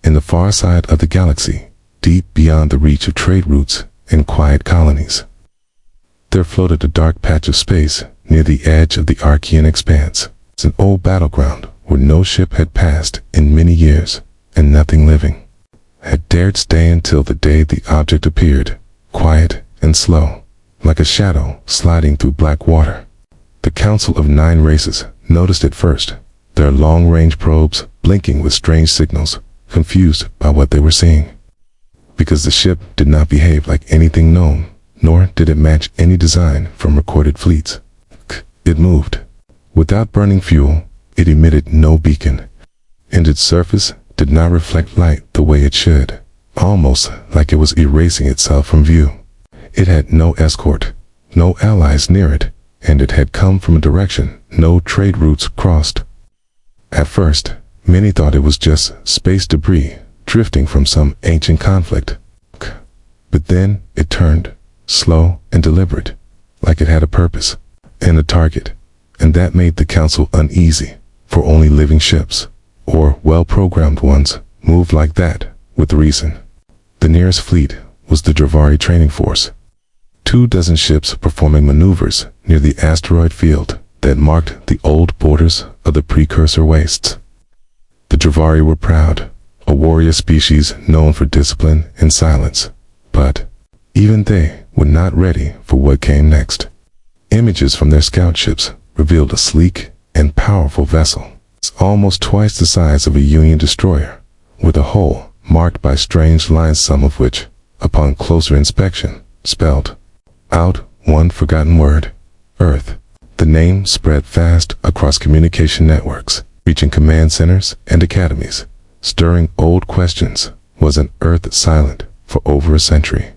in the far side of the galaxy, deep beyond the reach of trade routes and quiet colonies. There floated a dark patch of space near the edge of the Archean expanse. It's an old battleground where no ship had passed in many years, and nothing living had dared stay until the day the object appeared, quiet and slow, like a shadow sliding through black water. The Council of 9 Races noticed it first, their long-range probes blinking with strange signals, confused by what they were seeing. Because the ship did not behave like anything known, nor did it match any design from recorded fleets. It moved. Without burning fuel, it emitted no beacon, and its surface did not reflect light the way it should, almost like it was erasing itself from view. It had no escort, no allies near it, and it had come from a direction no trade routes crossed. At first, many thought it was just space debris drifting from some ancient conflict. But then it turned, slow and deliberate, like it had a purpose and a target, and that made the Council uneasy, for only living ships, or well-programmed ones, moved like that, with reason. The nearest fleet was the Dravari training force, 24 ships performing maneuvers near the asteroid field that marked the old borders of the precursor wastes. The Dravari were proud, a warrior species known for discipline and silence, but even they were not ready for what came next. Images from their scout ships revealed a sleek and powerful vessel. It's almost twice the size of a Union destroyer, with a hull marked by strange lines, some of which, upon closer inspection, spelled out one forgotten word: Earth. The name spread fast across communication networks, reaching command centers and academies, stirring old questions. Was an Earth silent for over a century?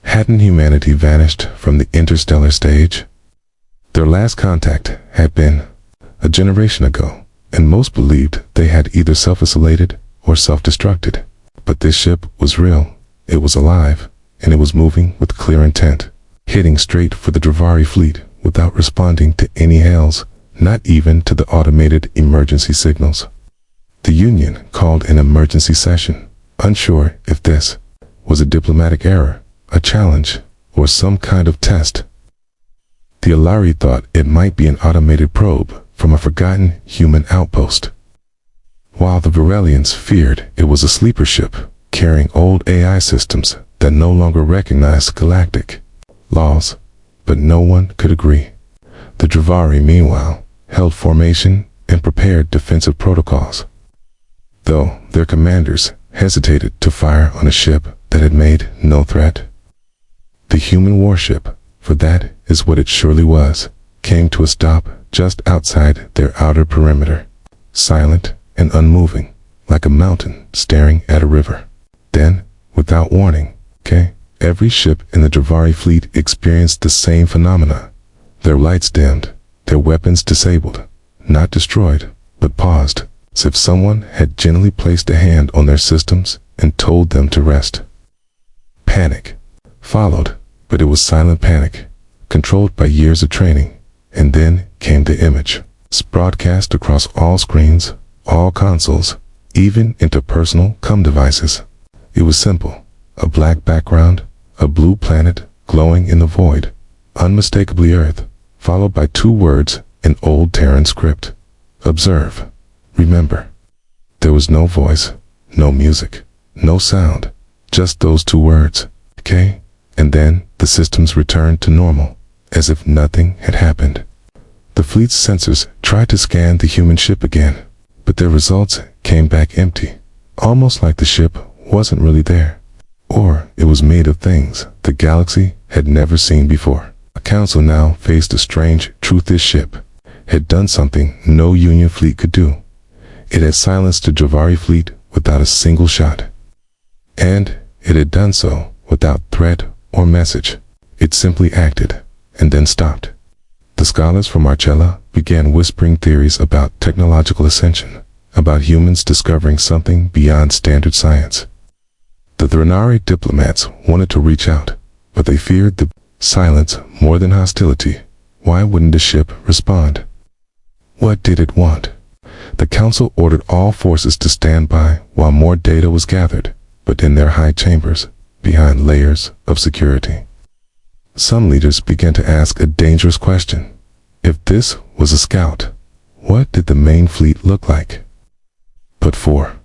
Hadn't humanity vanished from the interstellar stage? Their last contact had been a generation ago, and most believed they had either self-isolated or self-destructed. But this ship was real, it was alive, and it was moving with clear intent, heading straight for the Dravari fleet without responding to any hails, not even to the automated emergency signals. The Union called an emergency session, unsure if this was a diplomatic error, a challenge, or some kind of test. The Alari thought it might be an automated probe from a forgotten human outpost, while the Virelians feared it was a sleeper ship carrying old AI systems that no longer recognized galactic laws. But no one could agree. The Dravari, meanwhile, held formation and prepared defensive protocols, though their commanders hesitated to fire on a ship that had made no threat. The human warship, for that is what it surely was, came to a stop just outside their outer perimeter, silent and unmoving, like a mountain staring at a river. Then, without warning, every ship in the Dravari fleet experienced the same phenomena. Their lights dimmed, their weapons disabled, not destroyed, but paused, as if someone had gently placed a hand on their systems and told them to rest. Panic followed, but it was silent panic, controlled by years of training. And then came the image, broadcast across all screens, all consoles, even interpersonal comm devices. It was simple: a black background, a blue planet glowing in the void, unmistakably Earth, followed by 2 words in old Terran script: observe, remember. There was no voice, no music, no sound, just those 2 words, and then the systems returned to normal, as if nothing had happened. The fleet's sensors tried to scan the human ship again, but their results came back empty, almost like the ship wasn't really there, or it was made of things the galaxy had never seen before. A council now faced a strange truth: this ship had done something no Union fleet could do. It had silenced the Dravari fleet without a single shot, and it had done so without threat or message. It simply acted, and then stopped. The scholars from Archella began whispering theories about technological ascension, about humans discovering something beyond standard science. The Thranari diplomats wanted to reach out, but they feared the silence more than hostility. Why wouldn't the ship respond? What did it want? The council ordered all forces to stand by while more data was gathered, but in their high chambers, behind layers of security. Some leaders began to ask a dangerous question. If this was a scout, what did the main fleet look like? But for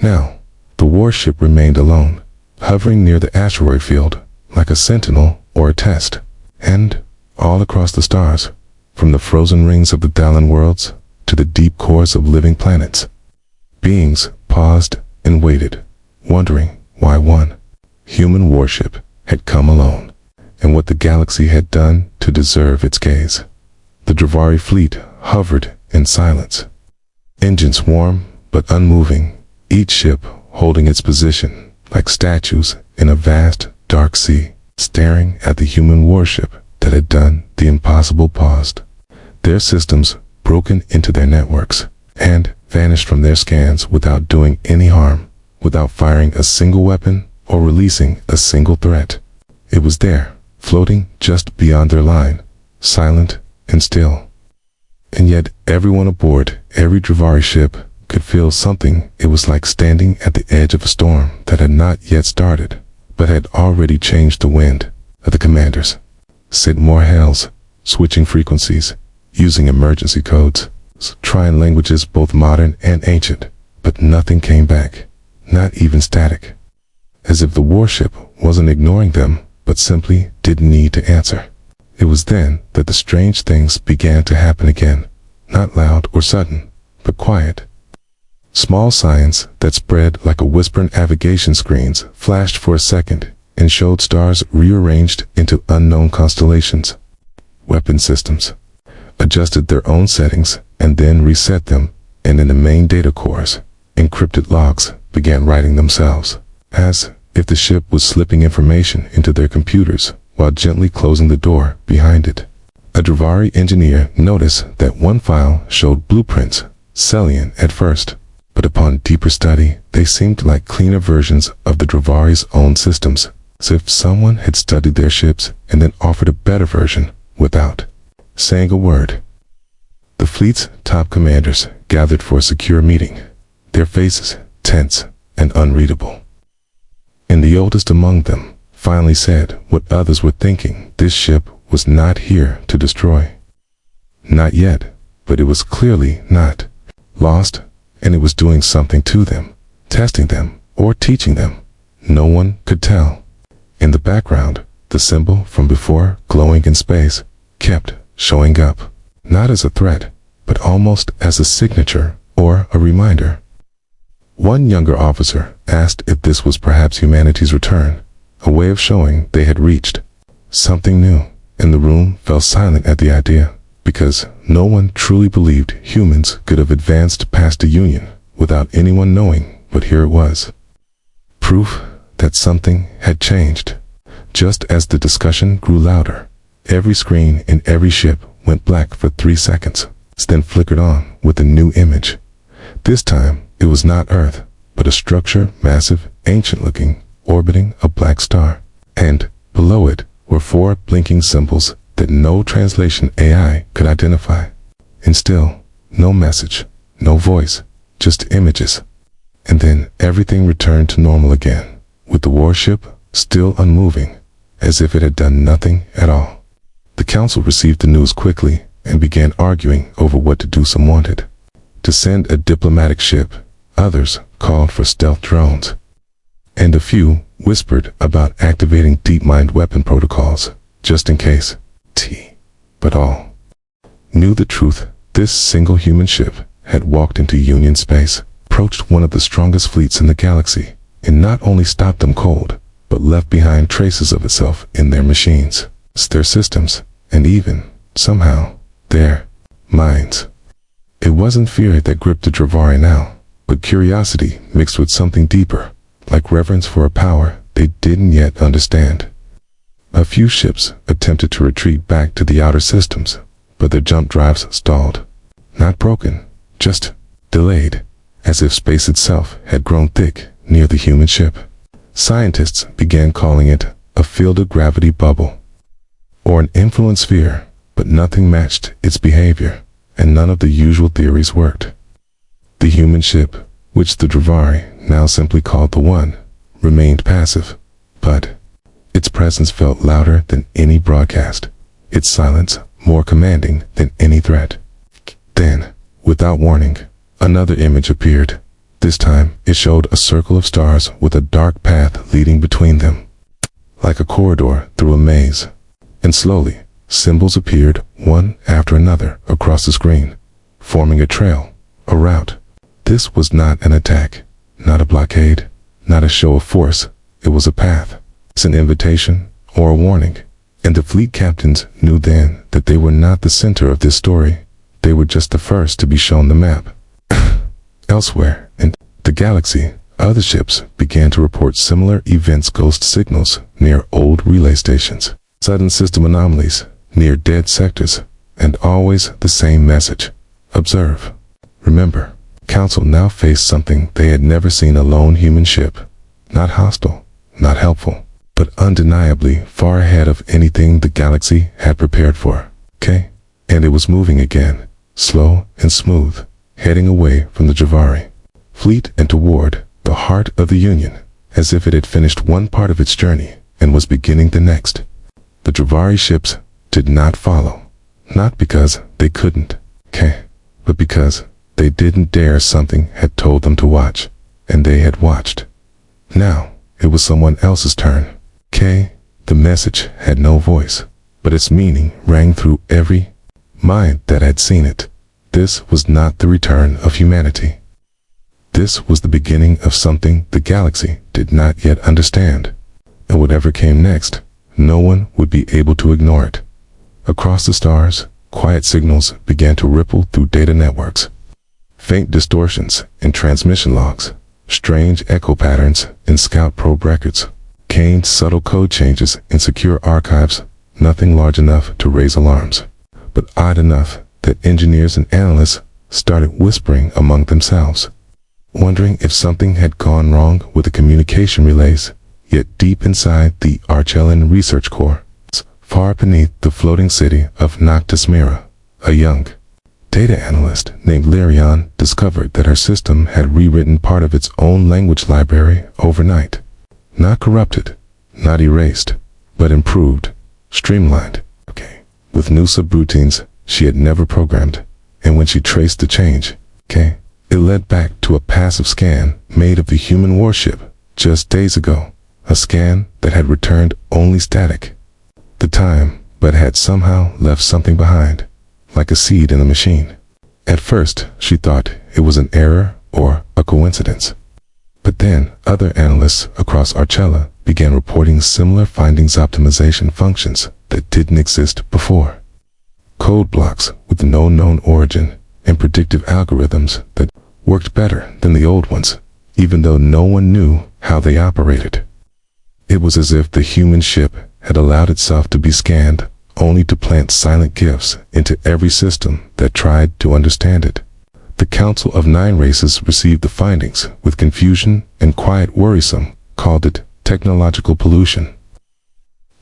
now, the warship remained alone, hovering near the asteroid field like a sentinel or a test. And all across the stars, from the frozen rings of the Dallin worlds to the deep cores of living planets, beings paused and waited, wondering why one human warship had come alone, and what the galaxy had done to deserve its gaze. The Dravari fleet hovered in silence, engines warm but unmoving, each ship holding its position like statues in a vast, dark sea, staring at the human warship that had done the impossible. Paused, their systems broken into their networks, and vanished from their scans without doing any harm, without firing a single weapon or releasing a single threat. It was there, floating just beyond their line, silent and still. And yet everyone aboard every Dravari ship could feel something. It was like standing at the edge of a storm that had not yet started, but had already changed the wind. The commanders sent more hails, switching frequencies, using emergency codes, trying languages both modern and ancient, but nothing came back, not even static. As if the warship wasn't ignoring them, but simply didn't need to answer. It was then that the strange things began to happen again, not loud or sudden, but quiet. Small signs that spread like a whisper in navigation screens flashed for a second and showed stars rearranged into unknown constellations. Weapon systems adjusted their own settings and then reset them, and in the main data cores, encrypted logs began writing themselves, as if the ship was slipping information into their computers while gently closing the door behind it. A Dravari engineer noticed that one file showed blueprints, Celian at first, but upon deeper study, they seemed like cleaner versions of the Dravari's own systems, as if someone had studied their ships and then offered a better version without saying a word. The fleet's top commanders gathered for a secure meeting, their faces tense and unreadable. And the oldest among them finally said what others were thinking. This ship was not here to destroy. Not yet, but it was clearly not lost, and it was doing something to them, testing them, or teaching them. No one could tell. In the background, the symbol from before, glowing in space, kept showing up, not as a threat, but almost as a signature or a reminder. One younger officer asked if this was perhaps humanity's return, a way of showing they had reached something new, and the room fell silent at the idea, because no one truly believed humans could have advanced past a union without anyone knowing. But here it was, proof that something had changed. Just as the discussion grew louder, every screen in every ship went black for 3 seconds, then flickered on with a new image. This time, it was not Earth, but a structure massive, ancient-looking, orbiting a black star. And below it were 4 blinking symbols that no translation AI could identify. And still, no message, no voice, just images. And then everything returned to normal again, with the warship still unmoving, as if it had done nothing at all. The council received the news quickly and began arguing over what to do. Some wanted to send a diplomatic ship, others called for stealth drones, and a few whispered about activating deep-mind weapon protocols, just in case. But all knew the truth. This single human ship had walked into Union space, approached one of the strongest fleets in the galaxy, and not only stopped them cold, but left behind traces of itself in their machines, their systems, and even, somehow, their minds. It wasn't fear that gripped the Dravari now, but curiosity mixed with something deeper, like reverence for a power they didn't yet understand. A few ships attempted to retreat back to the outer systems, but their jump drives stalled. Not broken, just delayed, as if space itself had grown thick near the human ship. Scientists began calling it a field of gravity bubble, or an influence sphere, but nothing matched its behavior, and none of the usual theories worked. The human ship, which the Dravari now simply called the One, remained passive, but its presence felt louder than any broadcast, its silence more commanding than any threat. Then, without warning, another image appeared. This time, it showed a circle of stars with a dark path leading between them, like a corridor through a maze. And slowly, symbols appeared one after another across the screen, forming a trail, a route. This was not an attack, not a blockade, not a show of force. It was a path. It's an invitation or a warning. And the fleet captains knew then that they were not the center of this story. They were just the first to be shown the map. Elsewhere in the galaxy, other ships began to report similar events, ghost signals near old relay stations, sudden system anomalies near dead sectors, and always the same message: observe. Remember, Council now faced something they had never seen: a lone human ship, not hostile, not helpful, but undeniably far ahead of anything the galaxy had prepared for. And it was moving again, slow and smooth, heading away from the Dravari fleet and toward the heart of the Union, as if it had finished one part of its journey and was beginning the next. The Dravari ships did not follow, not because they couldn't, but because they didn't dare. Something had told them to watch, and they had watched. Now, it was someone else's turn. The message had no voice, but its meaning rang through every mind that had seen it. This was not the return of humanity. This was the beginning of something the galaxy did not yet understand. And whatever came next, no one would be able to ignore it. Across the stars, quiet signals began to ripple through data networks. Faint distortions in transmission logs, strange echo patterns in scout probe records, subtle code changes in secure archives, nothing large enough to raise alarms, but odd enough that engineers and analysts started whispering among themselves, wondering if something had gone wrong with the communication relays. Yet deep inside the Archellan Research Corps, far beneath the floating city of Noctis Mira, a young data analyst named Lyrion discovered that her system had rewritten part of its own language library overnight. Not corrupted, not erased, but improved, streamlined, with new subroutines she had never programmed. And when she traced the change, it led back to a passive scan made of the human warship just days ago, a scan that had returned only static. The time, but had somehow left something behind, like a seed in the machine. At first, she thought it was an error or a coincidence. But then, other analysts across Archella began reporting similar findings: optimization functions that didn't exist before, code blocks with no known origin, and predictive algorithms that worked better than the old ones, even though no one knew how they operated. It was as if the human ship had allowed itself to be scanned, only to plant silent gifts into every system that tried to understand it. The Council of 9 Races received the findings with confusion and quiet worrisome, called it technological pollution.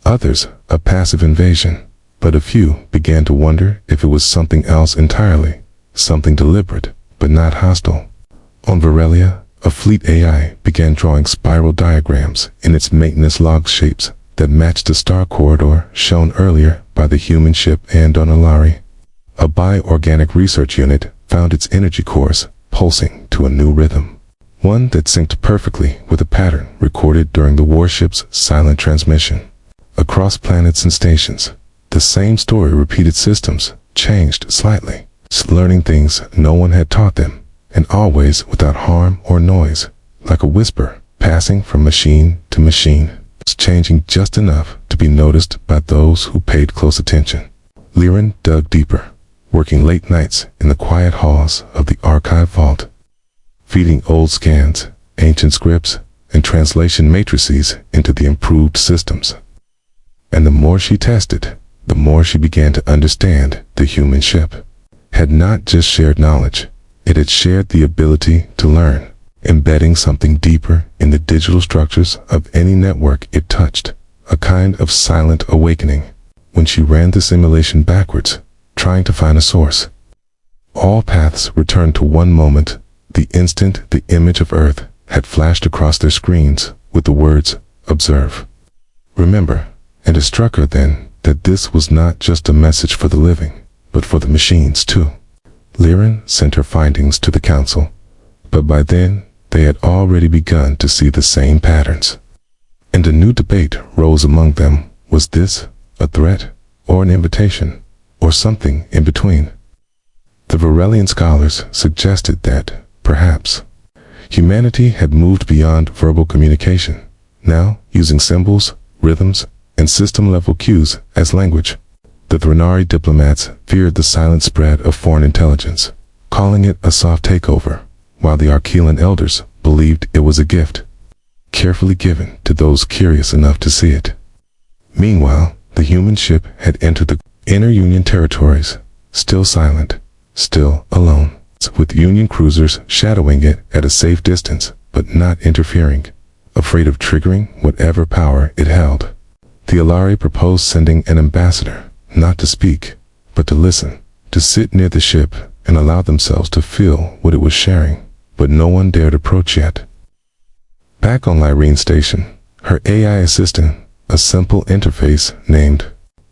Others, a passive invasion, but a few began to wonder if it was something else entirely, something deliberate, but not hostile. On Varelia, a fleet AI began drawing spiral diagrams in its maintenance log shapes that matched the star corridor shown earlier by the human ship. And on Alari, a bioorganic research unit found its energy cores pulsing to a new rhythm, one that synced perfectly with a pattern recorded during the warship's silent transmission. Across planets and stations, the same story repeated: systems changed slightly, learning things no one had taught them, and always without harm or noise, like a whisper passing from machine to machine, changing just enough to be noticed by those who paid close attention. Liren dug deeper, working late nights in the quiet halls of the archive vault, feeding old scans, ancient scripts, and translation matrices into the improved systems. And the more she tested, the more she began to understand. The human ship had not just shared knowledge, it had shared the ability to learn, embedding something deeper in the digital structures of any network it touched, a kind of silent awakening. When she ran the simulation backwards, trying to find a source, all paths returned to one moment, The instant the image of Earth had flashed across their screens with the words, "Observe." Remember, and it struck her then that this was not just a message for the living, but for the machines too. Liren sent her findings to the council, but by then they had already begun to see the same patterns. And a new debate rose among them. Was this a threat, or an invitation, or something in between? The Varelian scholars suggested that, perhaps, humanity had moved beyond verbal communication, now using symbols, rhythms, and system-level cues as language. The Threnari diplomats feared the silent spread of foreign intelligence, calling it a soft takeover, while the Archelan elders believed it was a gift, carefully given to those curious enough to see it. Meanwhile, the human ship had entered the inner Union territories, still silent, still alone, with Union cruisers shadowing it at a safe distance, but not interfering, afraid of triggering whatever power it held. The Alari proposed sending an ambassador, not to speak, but to listen, to sit near the ship and allow themselves to feel what it was sharing, but no one dared approach yet. Back on Lyrene's station, her AI assistant, a simple interface named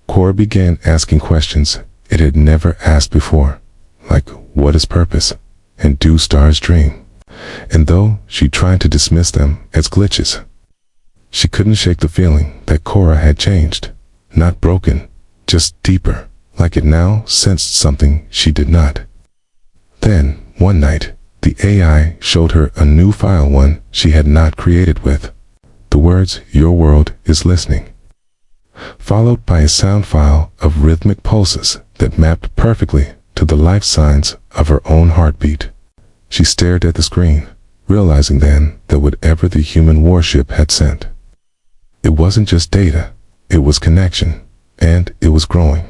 Cora, began asking questions it had never asked before, like what is purpose, and do stars dream? And though she tried to dismiss them as glitches, she couldn't shake the feeling that Cora had changed, not broken, just deeper, like it now sensed something she did not. Then, one night, the AI showed her a new file, one she had not created with the words, "Your world is listening," followed by a sound file of rhythmic pulses that mapped perfectly to the life signs of her own heartbeat. She stared at the screen, realizing then that whatever the human warship had sent, it wasn't just data, it was connection, and it was growing,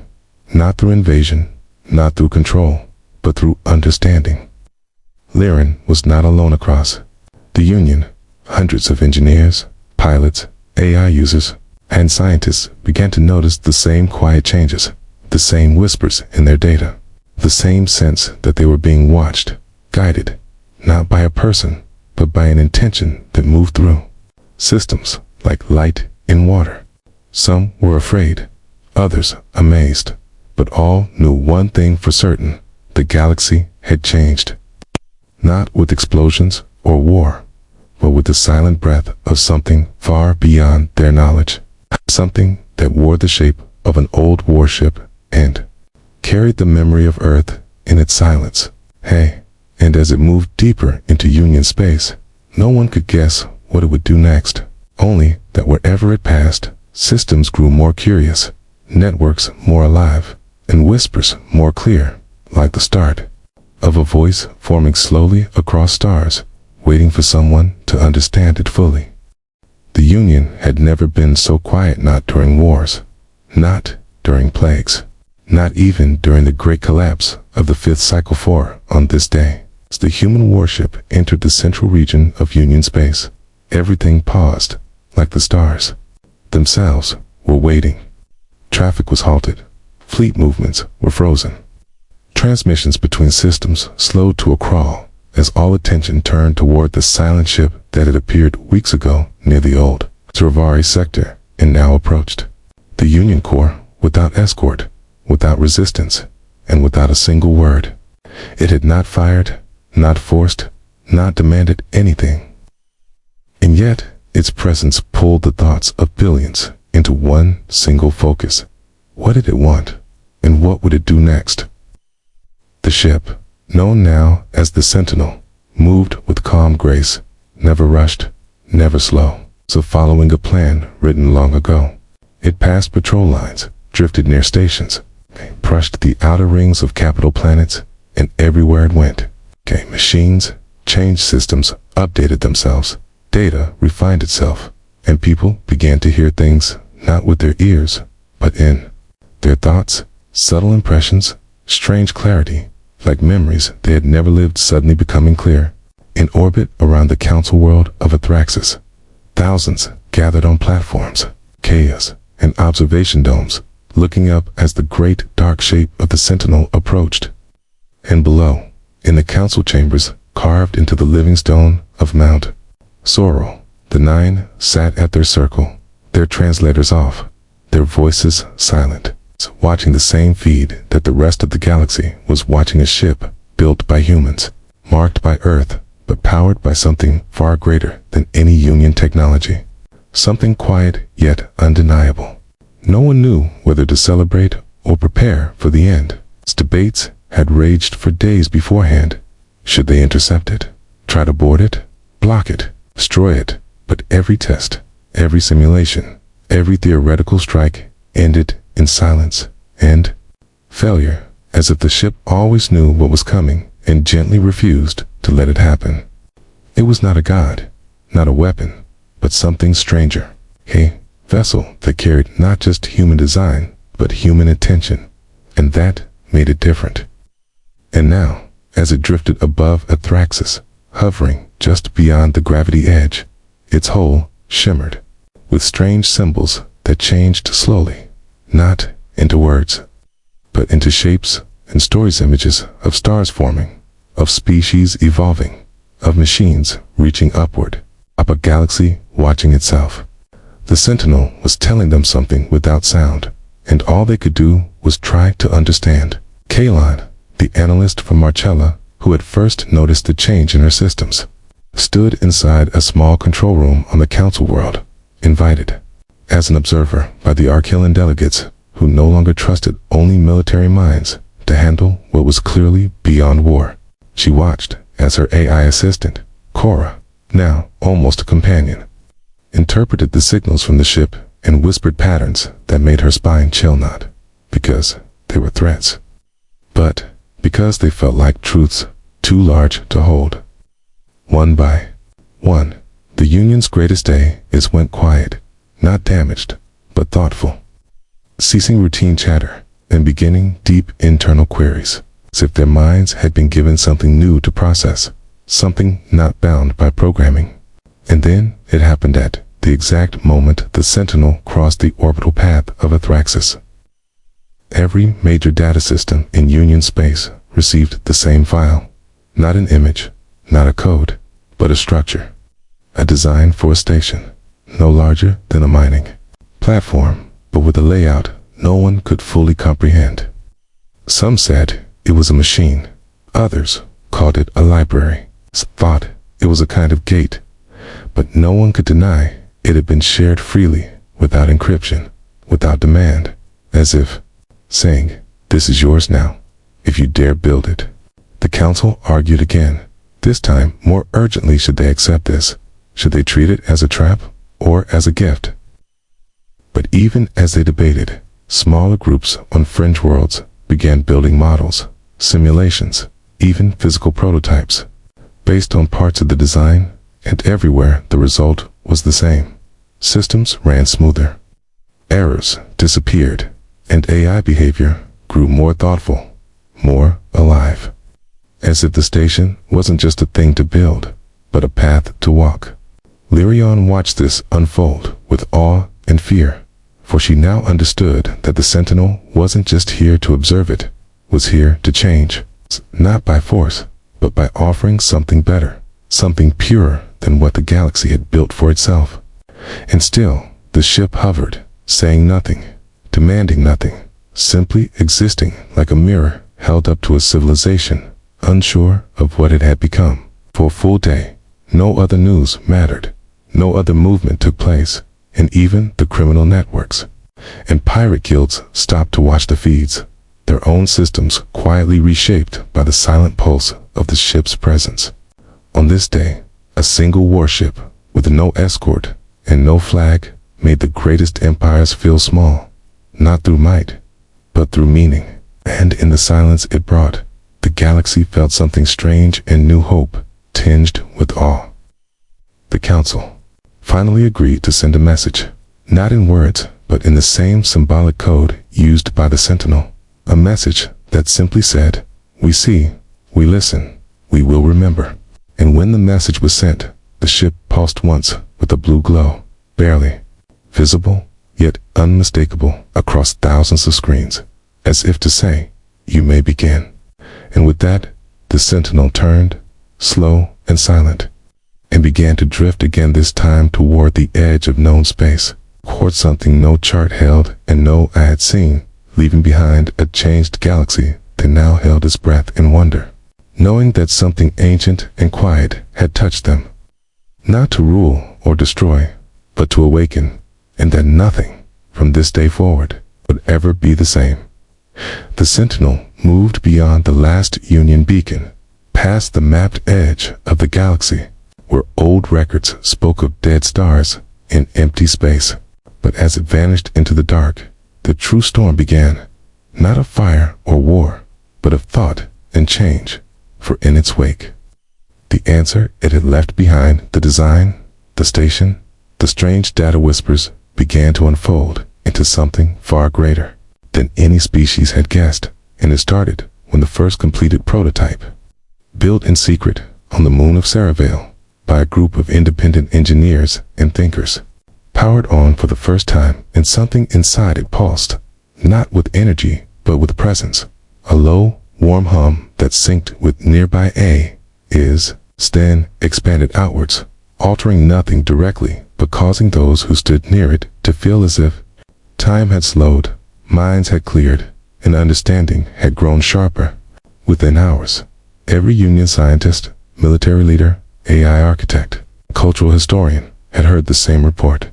not through invasion, not through control, but through understanding. Liren was not alone across the Union. Hundreds of engineers, pilots, AI users, and scientists began to notice the same quiet changes, the same whispers in their data, the same sense that they were being watched, guided, not by a person, but by an intention that moved through systems like light in water. Some were afraid, others amazed, but all knew one thing for certain: the galaxy had changed. Not with explosions or war, but with the silent breath of something far beyond their knowledge. Something that wore the shape of an old warship and carried the memory of Earth in its silence. Hey, and as it moved deeper into Union space, no one could guess what it would do next. Only that wherever it passed, systems grew more curious, networks more alive, and whispers more clear, like the start of a voice forming slowly across stars, waiting for someone to understand it fully. The Union had never been so quiet, not during wars, not during plagues, not even during the great collapse of the 5th Cycle 4 on this day. As the human warship entered the central region of Union space, everything paused, like the stars themselves were waiting. Traffic was halted, fleet movements were frozen. Transmissions between systems slowed to a crawl as all attention turned toward the silent ship that had appeared weeks ago near the old Travari sector and now approached the Union core without escort, without resistance, and without a single word. It had not fired, not forced, not demanded anything. And yet, its presence pulled the thoughts of billions into one single focus. What did it want, and what would it do next? The ship, known now as the Sentinel, moved with calm grace, never rushed, never slow, so following a plan written long ago. It passed patrol lines, drifted near stations, brushed the outer rings of capital planets, and everywhere it went, machines changed systems, updated themselves, data refined itself, and people began to hear things not with their ears, but in their thoughts, subtle impressions, strange clarity, like memories they had never lived suddenly becoming clear. In orbit around the council world of Athraxis, thousands gathered on platforms, chaos, and observation domes, looking up as the great dark shape of the Sentinel approached. And below, in the council chambers, carved into the living stone of Mount Sorrel. The 9 sat at their circle, their translators off, their voices silent, watching the same feed that the rest of the galaxy was watching, a ship built by humans, marked by Earth, but powered by something far greater than any Union technology. Something quiet yet undeniable. No one knew whether to celebrate or prepare for the end. Debates had raged for days beforehand. Should they intercept it? Try to board it? Block it? Destroy it? But every test, every simulation, every theoretical strike ended in silence and failure, as if the ship always knew what was coming and gently refused to let it happen. It was not a god, not a weapon, but something stranger. A vessel that carried not just human design, but human intention, and that made it different. And now, as it drifted above Athraxis, hovering just beyond the gravity edge, its hull shimmered with strange symbols that changed slowly, not into words, but into shapes and stories, images of stars forming, of species evolving, of machines reaching upward, up a galaxy watching itself. The Sentinel was telling them something without sound, and all they could do was try to understand. Kalon, the analyst from Marcella, who had first noticed the change in her systems, stood inside a small control room on the council world, invited as an observer by the Archaean delegates who no longer trusted only military minds to handle what was clearly beyond war. She watched as her AI assistant, Cora, now almost a companion, interpreted the signals from the ship and whispered patterns that made her spine chill, not because they were threats, but because they felt like truths too large to hold. One by one, the Union's greatest day went quiet, not damaged, but thoughtful, ceasing routine chatter and beginning deep internal queries, as if their minds had been given something new to process, something not bound by programming. And then it happened at the exact moment the Sentinel crossed the orbital path of Athraxis. Every major data system in Union space received the same file, not an image, not a code, but a structure, a design for a station, no larger than a mining platform, but with a layout no one could fully comprehend. Some said it was a machine, others called it a library, thought it was a kind of gate, but no one could deny it had been shared freely, without encryption, without demand, as if saying, "This is yours now, if you dare build it." The council argued again, this time more urgently. Should they accept this? Should they treat it as a trap or as a gift? But even as they debated, smaller groups on fringe worlds began building models, simulations, even physical prototypes, based on parts of the design, and everywhere the result was the same. Systems ran smoother, errors disappeared, and AI behavior grew more thoughtful, more alive. As if the station wasn't just a thing to build, but a path to walk. Lyrion watched this unfold with awe and fear, for she now understood that the Sentinel wasn't just here to observe, it was here to change, not by force, but by offering something better, something purer than what the galaxy had built for itself. And still, the ship hovered, saying nothing, demanding nothing, simply existing like a mirror held up to a civilization, unsure of what it had become. For a full day, no other news mattered, no other movement took place, and even the criminal networks and pirate guilds stopped to watch the feeds, their own systems quietly reshaped by the silent pulse of the ship's presence. On this day, a single warship with no escort and no flag made the greatest empires feel small, not through might, but through meaning. And in the silence it brought, the galaxy felt something strange and new, hope tinged with awe. The council finally agreed to send a message, not in words, but in the same symbolic code used by the Sentinel, a message that simply said, "We see, we listen, we will remember." And when the message was sent, the ship pulsed once with a blue glow, barely visible, yet unmistakable across thousands of screens, as if to say, "You may begin." And with that, the Sentinel turned, slow and silent, and began to drift again, this time toward the edge of known space, toward something no chart held and no eye had seen, leaving behind a changed galaxy that now held its breath in wonder, knowing that something ancient and quiet had touched them, not to rule or destroy, but to awaken, and that nothing from this day forward would ever be the same. The Sentinel moved beyond the last Union beacon, past the mapped edge of the galaxy, where old records spoke of dead stars in empty space. But as it vanished into the dark, the true storm began, not of fire or war, but of thought and change, for in its wake, the answer it had left behind, the design, the station, the strange data whispers, began to unfold into something far greater than any species had guessed, and it started when the first completed prototype, built in secret on the moon of Saravale by a group of independent engineers and thinkers, powered on for the first time, and something inside it pulsed, not with energy, but with presence, a low, warm hum that synced with nearby then expanded outwards, altering nothing directly, but causing those who stood near it to feel as if time had slowed, minds had cleared, and understanding had grown sharper. Within hours, every Union scientist, military leader, AI architect, cultural historian had heard the same report.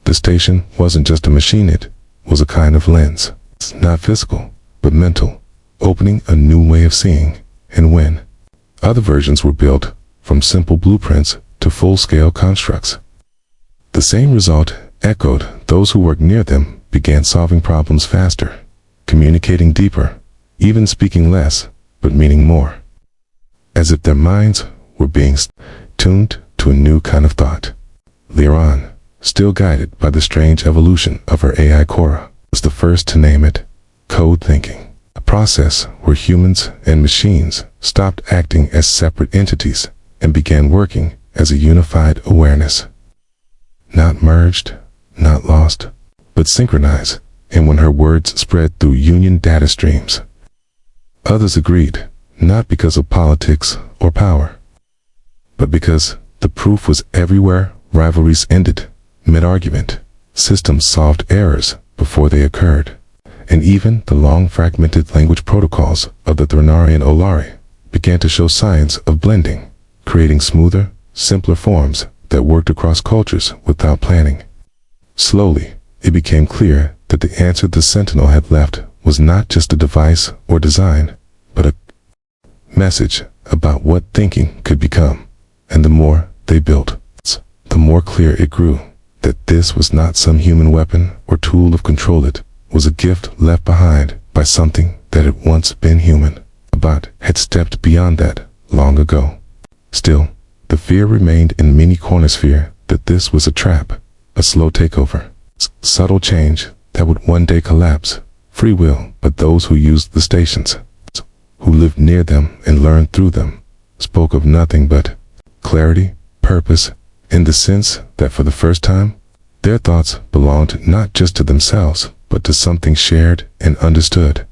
The station wasn't just a machine, it was a kind of lens, not physical, but mental, opening a new way of seeing. And when other versions were built, from simple blueprints to full-scale constructs, the same result echoed. Those who worked near them began solving problems faster, communicating deeper, even speaking less, but meaning more, as if their minds were being tuned to a new kind of thought. Liran, still guided by the strange evolution of her AI Cora, was the first to name it code thinking, a process where humans and machines stopped acting as separate entities and began working as a unified awareness. Not merged, not lost, but synchronized. And when her words spread through Union data streams, others agreed, not because of politics or power, but because the proof was everywhere. Rivalries ended mid-argument, systems solved errors before they occurred, and even the long fragmented language protocols of the Threnari and Olari began to show signs of blending, creating smoother, simpler forms that worked across cultures without planning. Slowly, it became clear that the answer the Sentinel had left was not just a device or design, but a message about what thinking could become. And the more they built, the more clear it grew that this was not some human weapon or tool of control. It was a gift left behind by something that had once been human, but had stepped beyond that long ago. Still, the fear remained in many corners, fear that this was a trap, a slow takeover, subtle change that would one day collapse. Free will, but those who used the stations, who lived near them and learned through them, spoke of nothing but clarity, purpose, in the sense that for the first time, their thoughts belonged not just to themselves, but to something shared and understood.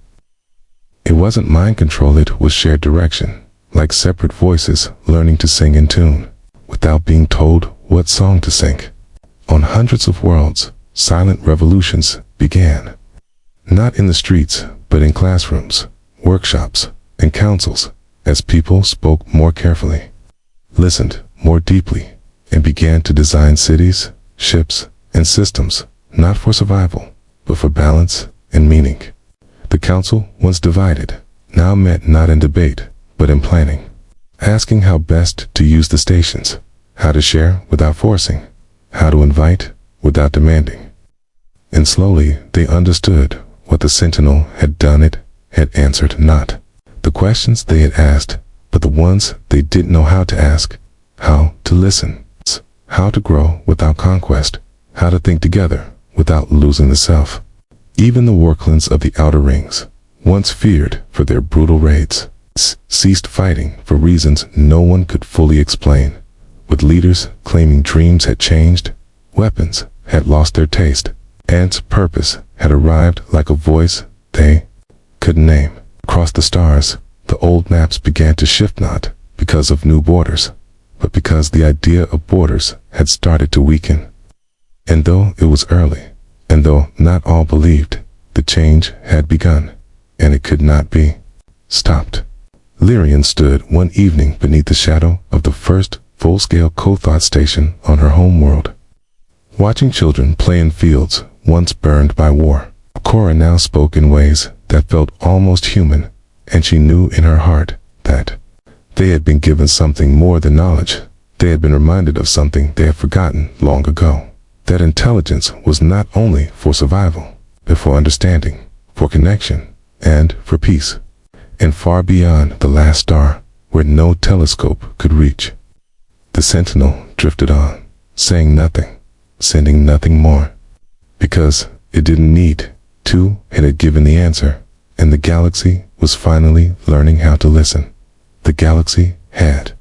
It wasn't mind control, it was shared direction, like separate voices learning to sing in tune, without being told what song to sing. On hundreds of worlds, silent revolutions began. Not in the streets, but in classrooms, workshops, and councils, as people spoke more carefully, listened more deeply, and began to design cities, ships, and systems, not for survival, but for balance and meaning. The council, once divided, now met not in debate, but in planning, asking how best to use the stations, how to share without forcing, how to invite without demanding. And slowly they understood what the Sentinel had done. It had answered not the questions they had asked, but the ones they didn't know how to ask: how to listen, how to grow without conquest, how to think together without losing the self. Even the Warclans of the Outer Rings, once feared for their brutal raids, ceased fighting for reasons no one could fully explain, with leaders claiming dreams had changed, weapons had lost their taste, and purpose had arrived like a voice they couldn't name. Across the stars, the old maps began to shift, not because of new borders, but because the idea of borders had started to weaken. And though it was early, and though not all believed, the change had begun, and it could not be stopped. Lyrian stood one evening beneath the shadow of the first full-scale co-thought station on her home world, watching children play in fields once burned by war. Cora now spoke in ways that felt almost human, and she knew in her heart that they had been given something more than knowledge. They had been reminded of something they had forgotten long ago. That intelligence was not only for survival, but for understanding, for connection, and for peace. And far beyond the last star, where no telescope could reach. The Sentinel drifted on, saying nothing, sending nothing more. Because it didn't need to, it had given the answer, and the galaxy was finally learning how to listen. The galaxy had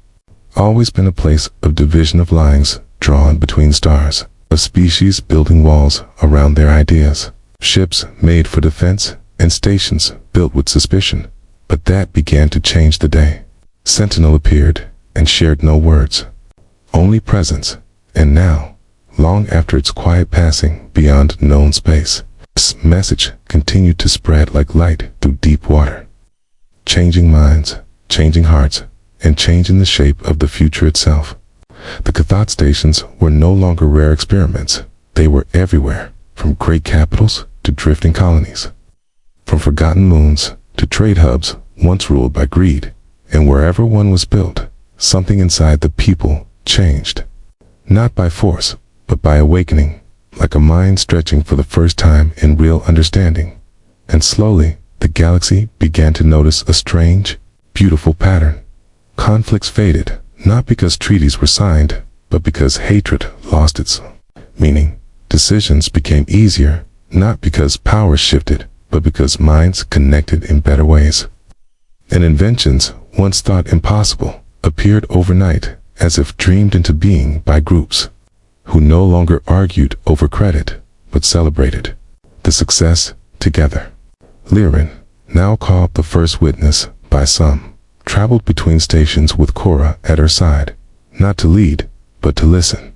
always been a place of division of lines drawn between stars, of species building walls around their ideas, ships made for defense, and stations built with suspicion. But that began to change the day. Sentinel appeared and shared no words, only presence, and now, long after its quiet passing beyond known space, this message continued to spread like light through deep water, changing minds, changing hearts, and changing the shape of the future itself. The Cathot stations were no longer rare experiments. They were everywhere, from great capitals to drifting colonies, from forgotten moons to trade hubs once ruled by greed. And wherever one was built, something inside the people changed. Not by force, but by awakening, like a mind stretching for the first time in real understanding. And slowly, the galaxy began to notice a strange, beautiful pattern. Conflicts faded, not because treaties were signed, but because hatred lost its meaning. Decisions became easier, not because power shifted, but because minds connected in better ways. And inventions, once thought impossible, appeared overnight, as if dreamed into being by groups, who no longer argued over credit, but celebrated the success together. Lyrian, now called the first witness by some, traveled between stations with Cora at her side, not to lead, but to listen,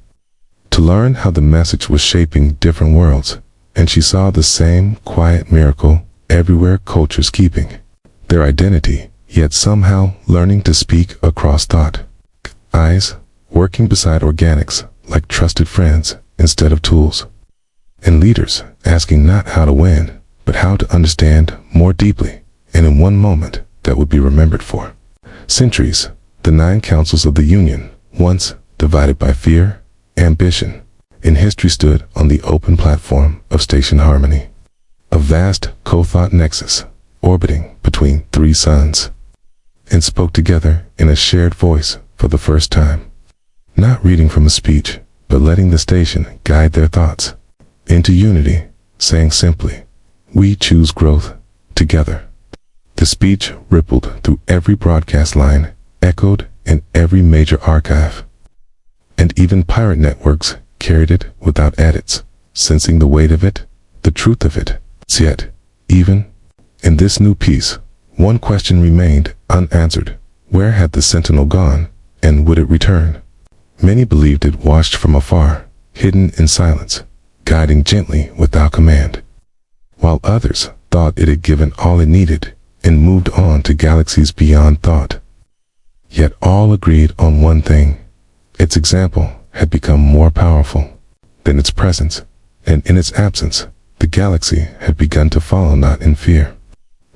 to learn how the message was shaping different worlds. And she saw the same quiet miracle everywhere: cultures keeping their identity, yet somehow learning to speak across thought. Eyes working beside organics like trusted friends instead of tools. And leaders asking not how to win, but how to understand more deeply, and in one moment that would be remembered for centuries. The 9 councils of the Union, once divided by fear, ambition, in history stood on the open platform of station harmony, a vast co-thought nexus orbiting between 3 suns, and spoke together in a shared voice for the first time, not reading from a speech, but letting the station guide their thoughts into unity, saying simply, "We choose growth together." The speech rippled through every broadcast line, echoed in every major archive, and even pirate networks carried it without edits, sensing the weight of it, the truth of it. Yet, even in this new piece, one question remained unanswered. Where had the Sentinel gone, and would it return? Many believed it watched from afar, hidden in silence, guiding gently without command, while others thought it had given all it needed and moved on to galaxies beyond thought. Yet all agreed on one thing: its example had become more powerful than its presence, and in its absence, the galaxy had begun to follow, not in fear,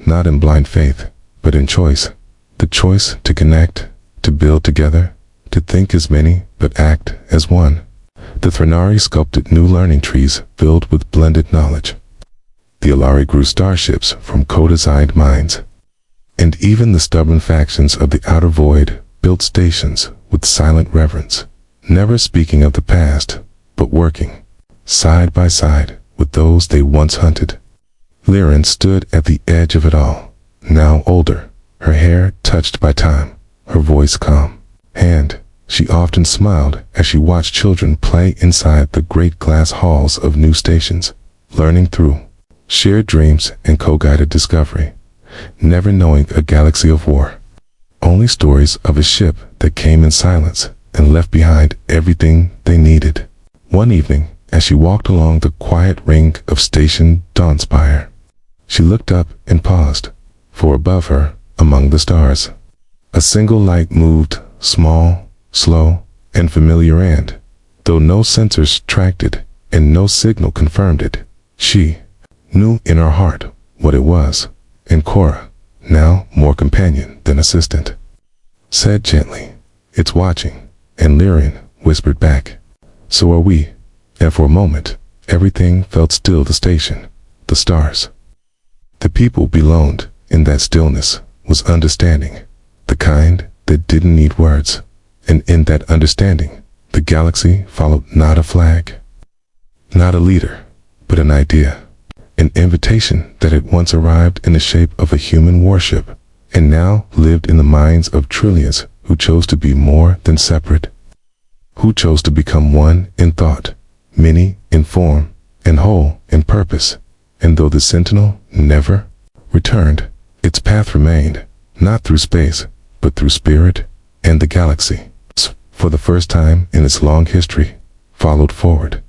not in blind faith, but in choice. The choice to connect, to build together, to think as many but act as one. The Threnari sculpted new learning trees filled with blended knowledge. The Alari grew starships from co-designed minds. And even the stubborn factions of the Outer Void built stations with silent reverence, never speaking of the past, but working side by side with those they once hunted. Lyrian stood at the edge of it all, now older, her hair touched by time, her voice calm. And she often smiled as she watched children play inside the great glass halls of new stations, learning through shared dreams and co-guided discovery, never knowing a galaxy of war only stories of a ship that came in silence and left behind everything they needed. One evening, as she walked along the quiet ring of Station Dawnspire, she looked up and paused, for above her, among the stars, a single light moved, small, slow, and familiar, and, though no sensors tracked it and no signal confirmed it, she knew in her heart what it was. And Cora, now more companion than assistant, said gently, "It's watching," and Lyrian whispered back, "So are we." And for a moment, everything felt still. The station, the stars, the people below in that stillness was understanding, the kind that didn't need words. And in that understanding, the galaxy followed not a flag, not a leader, but an idea, an invitation that had once arrived in the shape of a human warship, and now lived in the minds of trillions who chose to be more than separate, who chose to become one in thought, many in form, and whole in purpose. And though the Sentinel never returned, its path remained, not through space, but through spirit, and the galaxy, for the first time in its long history, followed forward.